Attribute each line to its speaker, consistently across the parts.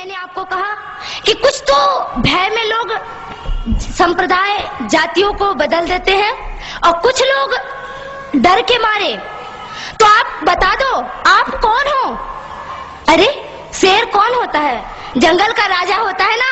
Speaker 1: میں نے آپ کو کہا کہ کچھ تو بھے میں لوگ سمپردائے جاتیوں کو بدل دیتے ہیں اور کچھ لوگ ڈر کے مارے. تو آپ بتا دو آپ کون ہو؟ ارے شیر کون ہوتا ہے؟ جنگل کا راجا ہوتا ہے نا.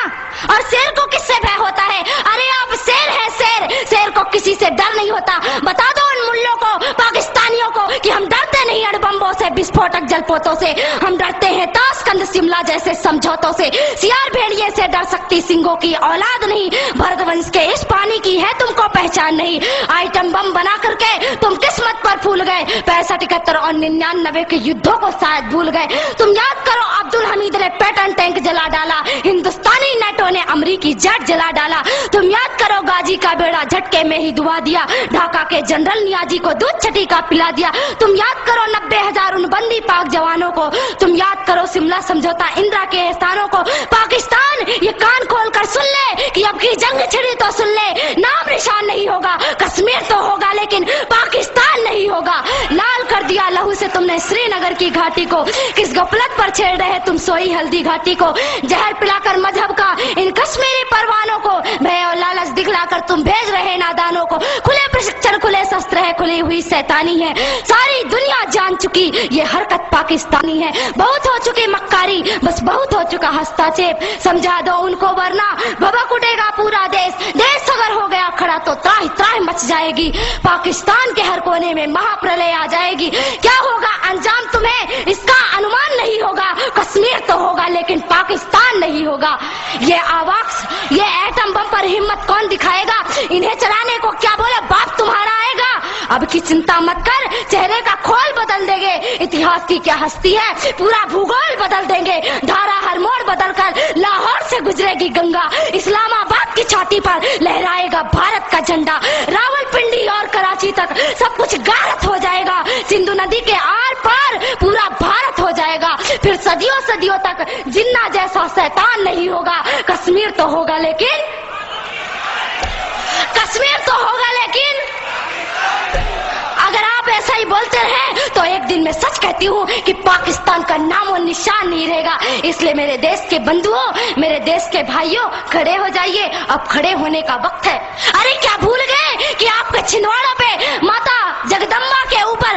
Speaker 1: اور شیر کو کس سے بھے ہوتا ہے؟ ارے آپ شیر ہے شیر. شیر کو کسی سے ڈر نہیں ہوتا. بتا دو ان ملوں کو پاکستانیوں کو کہ ہم ڈرتے نہیں اڑ بمبوں سے بسفوٹک جل پوتوں سے. ہم ڈرتے ہیں تاشقند شملہ جیسے سمجھوتوں سے. سیار بھیڑیے سے ڈر سکتی سنگھوں کی اولاد نہیں. بھرت ونش کے اس پانی کی ہے تم کو پہچان نہیں. آئٹم بم بنا کر کے تم قسمت پر پھول گئے. 65 71 اور 99 کے یدھوں کو شاید بھول گئے. تم یاد کرو عبد الحمید نے پیٹن ٹینک جلا ڈالا. ہندوستانی نیٹو نے امریکی جیٹ جلا ڈالا. تم یاد کرو غازی کا بیڑا جھٹکے میں ہی ڈبا دیا. ڈھاکہ کے جنرل نیازی کو دودھ چھٹی کا پلا دیا. تم یاد کرو 90,000 ان بندی پاک جوانوں کو. تم یاد کرو شملہ سمجھوتا اندرا کے احسانوں کو. پاکستان یہ کان کھول کر سن لے کہ اب کی جنگ چھڑی تو سن لے. نام نشان نہیں ہوگا. کشمیر تو ہوگا لیکن پاکستان نہیں ہوگا. لال کر دیا لہو سے تم نے سری نگر کی گھاٹی کو. کس غفلت پر چھیڑ رہے تم سوئی ہلدی گھاٹی کو. زہر پلا کر مذہب کا ان کشمیری پروانوں کو. بھے اور لالچ دکھلا کر تم بھیج رہے نادانوں کو. کھلے پرشکشن کھلے شستر ہے کھلی ہوئی شیطانی ہے. ساری دنیا جان چکی یہ حرکت پاکستانی ہے. بہت ہو چکی مکاری بس بہت ہو چکا ہستا چیپ. سمجھا دو ان کو ورنہ بھبک اٹھے گا پورا دیش. دیش اگر ہو گیا کھڑا تو تراہ تراہ مچ جائے گی. پاکستان کے ہر کونے میں مہا پرلے آ جائے گی. کیا ہوگا انجام تمہیں اس کا انمان نہیں ہوگا. کشمیر تو ہوگا لیکن پاکستان نہیں ہوگا. یہ آواز یہ ایٹم بم پر ہمت کون دکھائے گا؟ انہیں چلانے کو کیا بولے باپ تمہارا آئے گا. اب کی چنتا مت کر چہرے کا کھول بدل دیں گے. اتہاس کی کیا ہستی ہے پورا بھوگول بدل دیں گے. دھارا ہر موڑ بدل کر لاہور سے گزرے گی گنگا. اسلام آباد کی چھاتی پر لہرائے گا بھارت کا جھنڈا. راول پنڈی اور کراچی تک سب کچھ غارت ہو جائے گا. سندھو ندی کے آر پار پورا بھارت ہو جائے گا. پھر صدیوں صدیوں تک جنہ جیسا شیطان نہیں ہوگا. کشمیر تو ہوگا لیکن اگر آپ ایسا ہی بولتے رہے تو ایک دن میں سچ کہتی ہوں کہ پاکستان کا نام و نشان نہیں رہے گا. اس لیے میرے دیش کے بندھوؤں میرے دیش کے بھائیوں کھڑے ہو جائیے. اب کھڑے ہونے کا وقت ہے. ارے کیا بھول گئے کہ آپ کے چھندواڑوں پہ ماتا جگدمبا کے اوپر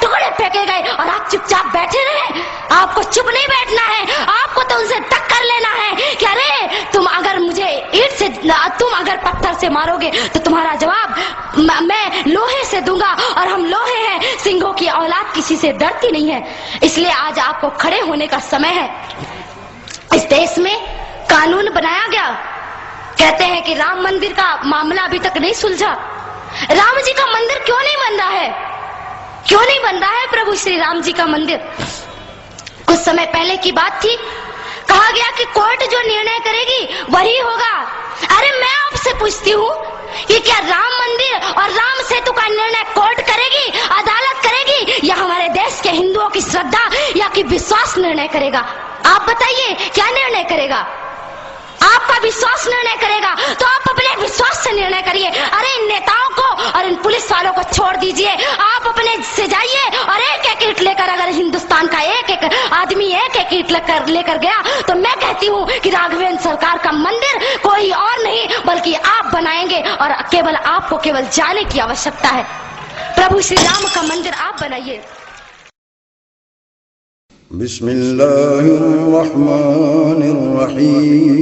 Speaker 1: ٹکڑے پھینکے گئے اور آپ چپ چاپ بیٹھے رہے. آپ کو چپ نہیں بیٹھنا ہے. آپ کو تو ان سے ٹکر لینا ہے کہ ارے تم اگر پتھر سے مارو گے تو تمہارا جواب میں لوہے سے دوں گا. اور ہم لوہے ہیں. سنگھوں کی اولاد کسی سے ڈرتی نہیں ہے. اس لیے آج آپ کو کھڑے ہونے کا سمے ہے. اس دیش میں قانون بنایا گیا. کہتے ہیں کہ رام مندر کا معاملہ ابھی تک نہیں سلجھا. رام جی کا مندر کیوں نہیں بن رہا ہے؟ کیوں نہیں بن رہا ہے پربھو شری رام جی کا مندر؟ کچھ سمے پہلے کی بات تھی. کہا گیا کہ کورٹ جو نرنے کرے گی وہی ہوگا. ارے میں آپ سے پوچھتی ہوں یہ کیا رام مندر اور رام سیتو کا نرنے کورٹ کرے گی عدالت کرے گی یا ہمارے دیش کے ہندوؤں کی شردھا یا کہ وشواس نرنے کرے گا؟ آپ بتائیے کیا نرنے کرے گا؟ آپ کا وشواس نرنے کرے گا تو آپ اپنے وشواس سے نرنے کریے. ارے ان نیتاؤں کو اور ان پولیس والوں کو چھوڑ دیجئے. آپ اپنے سے جائیے اور ایک ایک اینٹ لے کر اگر ہندوستان کا ایک ایک آدمی ایک ایک اینٹ لے کر گیا تو میں کہتی ہوں کہ راگھویندر سرکار کا مندر کوئی اور نہیں بلکہ آپ بنائیں گے. اور کیول آپ کو کیول جانے کی آوشکتا ہے. پربھو شری رام کا مندر آپ بنائیے.
Speaker 2: بسم اللہ الرحمن الرحیم.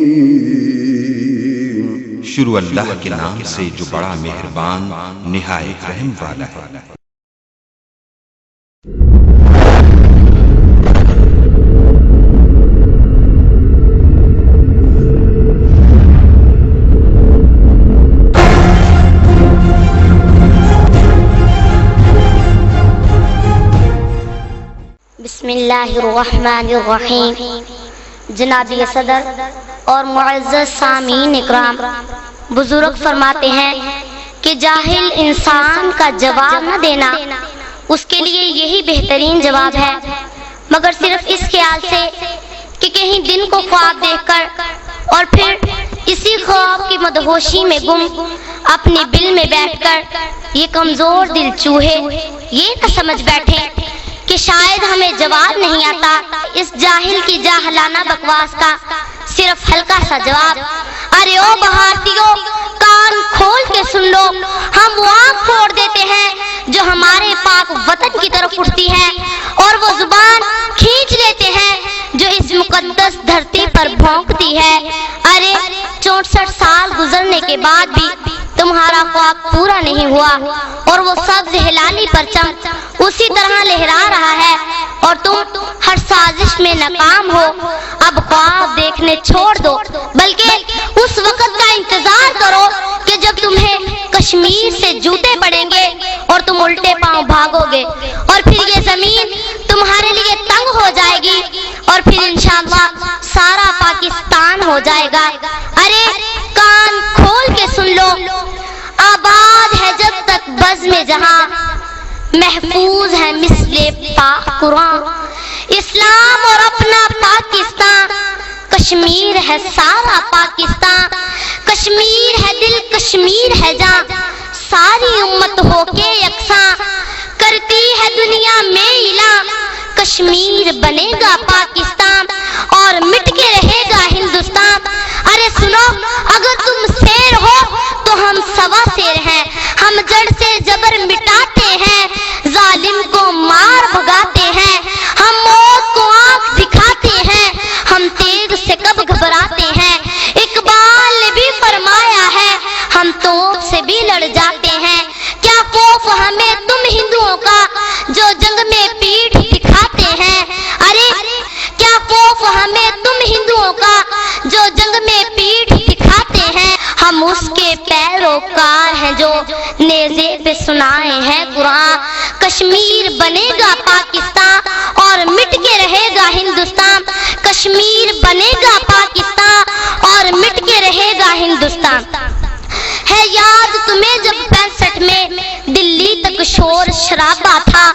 Speaker 3: شروع اللہ کے نام سے جو بڑا مہربان نہایت رحم والا ہے.
Speaker 4: بسم اللہ الرحمن الرحیم. جناب صدر اور معزز سامعین اکرام، بزرگ فرماتے ہیں کہ جاہل انسان کا جواب نہ دینا اس کے لیے یہی بہترین جواب ہے، مگر صرف اس خیال سے کہ کہیں دن کو خواب دیکھ کر اور پھر اسی خواب کی مدہوشی میں گم اپنی بل میں بیٹھ کر یہ کمزور دل چوہے یہ نہ سمجھ بیٹھے کہ شاید ہمیں جواب نہیں آتا اس جاہل کی جاہلانہ بکواس کا صرف ہلکا سا جواب۔ ارے او بھارتیوں، کان کھول کے سن لو، ہم وہ آنکھ پھوڑ دیتے ہیں جو ہمارے پاک وطن کی طرف اٹھتی ہے، اور وہ زبان کھینچ لیتے ہیں جو اس مقدس دھرتی پر بھونکتی ہے۔ ارے 64 سال گزرنے کے بعد بھی تمہارا خواب پورا نہیں ہوا، اور وہ سبز ہلالی پرچم اسی طرح لہرا رہا ہے، اور تم ہر سازش میں ناکام ہو۔ اب خواب دیکھنے چھوڑ دو، بلکہ اس وقت کا انتظار کرو کہ جب تمہیں کشمیر سے جوتے پڑیں گے اور تم الٹے پاؤں بھاگو گے، اور پھر یہ زمین تمہارے لیے تنگ ہو جائے گی، اور پھر انشاءاللہ سارا پاکستان ہو جائے گا۔ ارے کان کھول کے سن لو، آباد ہے جب تک بزم جہاں، محفوظ ہے مثل پاک قرآن، اسلام اور اپنا پاکستان، کشمیر ہے سارا پاکستان، کشمیر ہے دل، کشمیر ہے جاں، ساری امت ہو کے یکساں کرتی ہے دنیا میں اعلان، کشمیر بنے گا پاکستان اور مٹ کے رہے گا ہندوستان۔ ارے سنو، اگر تم شیر ہو تو ہم سوا شیر ہیں، ہم جڑ سے جبر مٹاتے ہیں، ظالم کو مار بھگاتے ہیں، ہم موت کو آنکھ دکھاتے ہیں، ہم تیغ سے کب گھبراتے ہیں، اقبال نے بھی فرمایا ہے ہم توپ سے بھی لڑ جاتے ہیں۔ کیا خوف ہمیں تم ہندوؤں کا جو جنگ میں پیٹھ دکھاتے ہیں، ارے کیا خوف ہمیں تم ہندوؤں کا جو جنگ میں پیٹھ دکھاتے ہیں، ہم اس کے پیروکار ہیں جو نیزے پہ سنائے ہیں قرآن، کشمیر بنے گا پاکستان اور مٹ کے رہے گا ہندوستان، کشمیر بنے گا پاکستان اور مٹ کے رہے گا ہندوستان۔ ہے یاد تمہیں جب 65 میں دلی تک شور شرابہ تھا،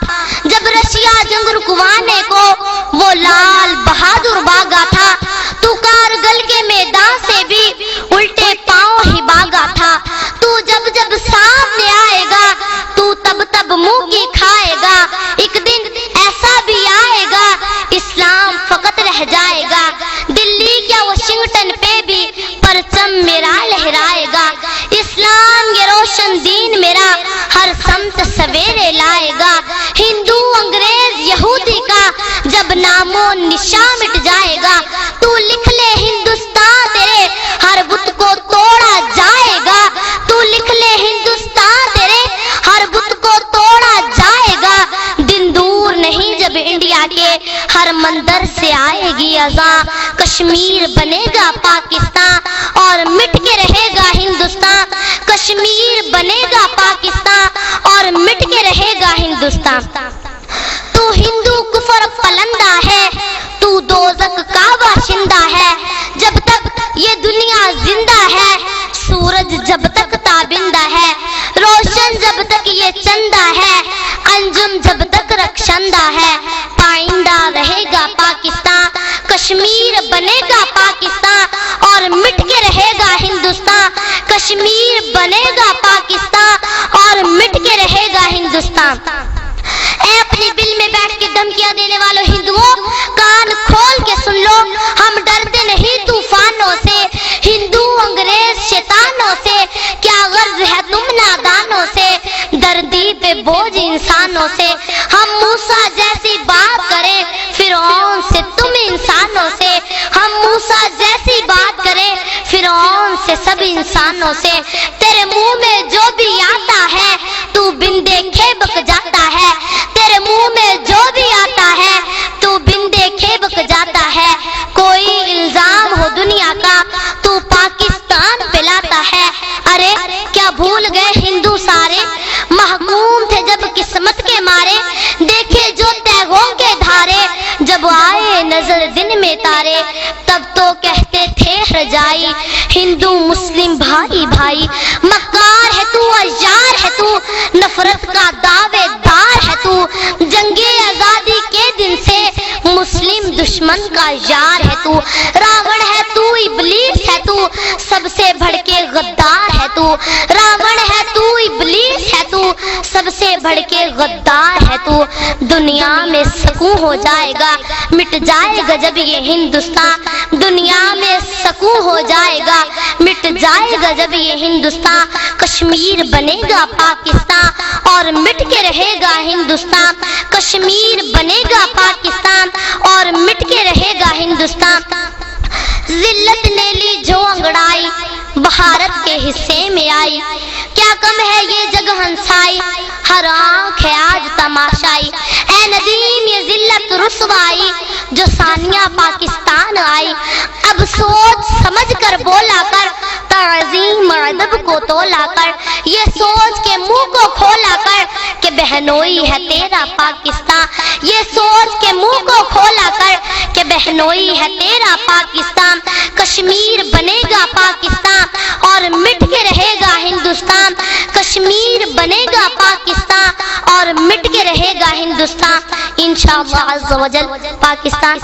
Speaker 4: جب رشیا جنگ رکوانے کو وہ لال بہادر بھاگا تھا، تو کارگل کے میدان سے بھی الٹے پاؤں ہی بھاگا تھا، تو جب جب سامنے آئے گا تو تب تب منہ کی کھائے گا، ایک دن ایسا بھی آئے گا اسلام فقط رہ جائے گا، دلی کیا واشنگٹن پہ بھی پرچم میرا لہرائے گا، اسلام یہ روشن دین میرا ہر سمت سویرے لائے گا، ہندو انگریز یہودی کا جب نام و نشان مٹ جائے گا، تو لکھ لے ہندوستان تیرے ہر بت کو توڑا جائے گا، تو لکھ لے ہندوستان تیرے ہر بت کو توڑا جائے گا، دن دور نہیں جب انڈیا کے ہر مندر سے آئے گی اذان، کشمیر بنے گا پاکستان اور مٹ کے رہے گا ہندوستان، کشمیر بنے گا پاکستان اور مٹ کے رہے گا ہندوستان۔ تو ہندو کفر پلندہ ہے، تو دوزخ کا باشندہ ہے، جب تک یہ دنیا زندہ ہے، سورج جب تک تابندہ ہے، روشن جب تک یہ چندہ ہے، انجم جب تک رخشندہ ہے، پائندہ رہے گا پاکستان، کشمیر بنے گا پاکستان اور مٹ کے رہے گا ہندوستان، کشمیر بنے گا پاکستان اور مٹ کے رہے گا ہندوستان۔ اے اپنے دل میں بیٹھ کے دھمکیاں دینے والوں ہندوؤں، کان کھول کے سن لو، ہم ڈرتے نہیں طوفانوں سے، ہندو انگریز شیطانوں سے، کیا غرض ہے تم نادانوں سے، دردی پہ بوجھ انسانوں سے، ہم موسیٰ جیسی بات کریں فرعون سے تم انسانوں سے، ہم موسیٰ جیسی بات کریں فرعون سے سب انسانوں سے، تیرے منہ میں جو بھی آتا ہے تو بن دیکھے بک جاتا ہے، تیرے منہ میں جو بھی آتا ہے تو بن دیکھے بک جاتا ہے، کوئی الزام ہو دنیا کا تو پاکستان پہ لاتا ہے، ارے کیا بھول گئے ہندو سارے محکوم تھے جب قسمت کے مارے، دیکھے جو تیغوں کے دھارے، جب آئے نظر دن میں تارے، تب تو کہتے تھے رجائی ہندو مسلم بھائی بھائی، مکار ہے تو عیار ہے تو نفرت کا دعوے دار ہے تو، جنگ آزادی کے دن سے مسلم دشمن کا یار ہے تو، راون ہے تو ابلیس ہے تو سب سے بڑھ کے غدار ہے تو، راون ہے تو ابلیس ہے تو سب سے بڑھ کے غدار ہے تو دنیا میں سکون ہو جائے گا، مٹ جائے گا جب یہ ہندوستان، دنیا میں سکون ہو جائے گا، مٹ جائے گا جب یہ ہندوستان، کشمیر بنے گا پاکستان اور مٹ کے رہے گا ہندوستان، کشمیر بنے گا پاکستان اور مٹ کے رہے گا ہندوستان۔ ذلت نے لی جو انگڑائی بھارت کے حصے میں آئی، کیا کم ہے یہ جگ ہنسائی، ہر آنکھ ہے آج تماشائی، اے ندیم یہ ذلت رسوائی جو ثانیہ پاکستان آئی، اب سوچ سمجھ کر بولا کر، تعظیم ادب کو تولا کر، یہ سوچ کے منہ کو کھولا کر کہ بہنوئی ہے تیرا پاکستان، یہ سوچ کے منہ کو کھولا کر کہ بہنوئی ہے تیرا پاکستان، کشمیر بنے گا پاکستان اور مٹ کے رہے گا ہندوستان، کشمیر بنے گا پاکستان اور مٹ کے رہے گا ہندوستان، انشاءاللہ عز و جل پاکستان